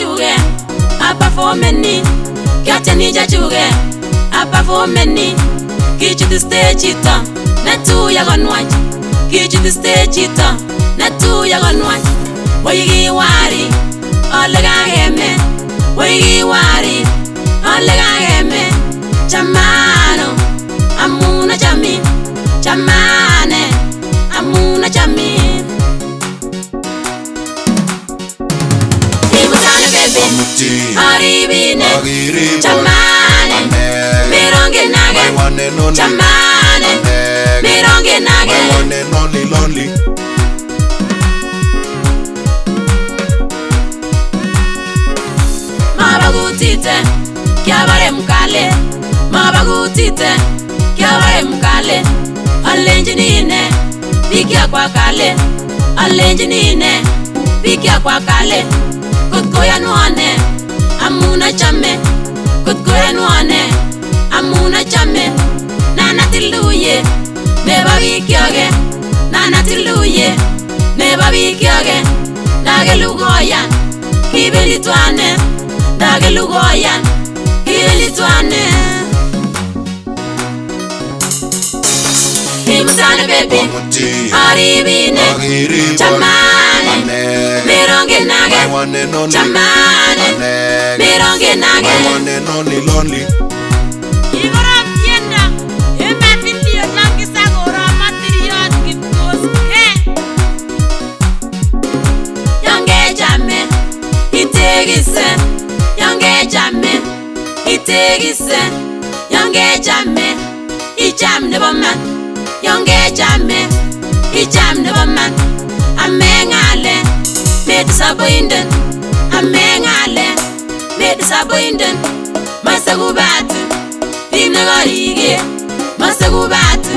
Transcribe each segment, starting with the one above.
jachuge apa for many Kiache ni jachuge apa for many Kichi the stage ita na tu ya gonwach Kichi the stage ita na tu ya gonwach Wayigi wari olega geme Wayigi wari olega geme Chamano amuna chami Chamane amuna chami Imutane baby Aribine Chamane Mironge nage Chamane Mironge nage Lonely Mabagutite Kiabare mkale Mabagutite Kiabare mkale Alenjinine Bikia kwa kale Alenjinine Bikia kwa kale Kutkoya nuane Amuna chame Kutkoya nuane Amuna chame Nana tiluye Neba bikyoge Nana tiluye Neba bikyoge Dage lugoyan Kibili tuane Dage lugoyan Kibili tuane Imutane baby Aribine Chamane Mironge nage Chamane Mironge nage Lonely Igora tienda Emefilia Nakisa gora material Kipkos Yange jame Itegise Yange jame Itegise Yange jame Ijam nebo man Yange jame Ijam nebo man Amengale Me disappointed Amengale Me disappointed Masagubatu Tim nagarige Masagubatu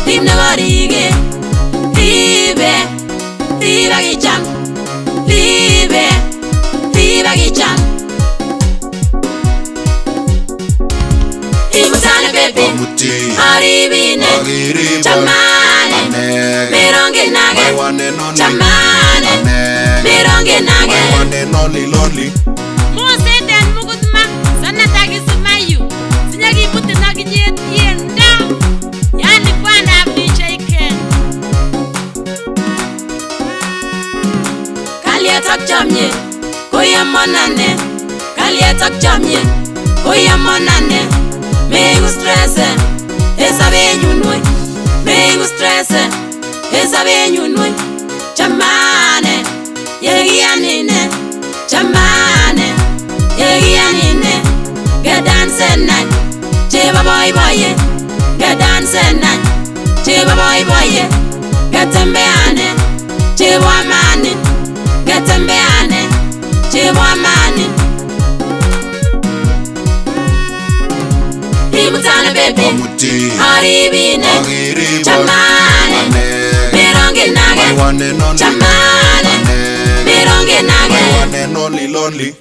Tim nagarige Libe Libe gijam Libe Libe gijam Imutane baby Aribine Chamane Mironge nage Chamane Mironge nage Lonely Mose den mugutma Sanatagi sumayu Sinyagi muti naginyet yenda Yani kwanda abdicha iken Kalietak chamye Koya monane Kalietak chamye Koya monane Megu stresse Esa benyunwe Megu stresse Esa benyunwe Chamane Yegianine Chamane Yegianine Get dance night Cheba boy boye Get dance night Cheba boy boye Get tembeane Cheba mani Get tembeane Cheba mani Imutane baby Aribine Chamane Mironge nage Chamane Mironge nage Lonely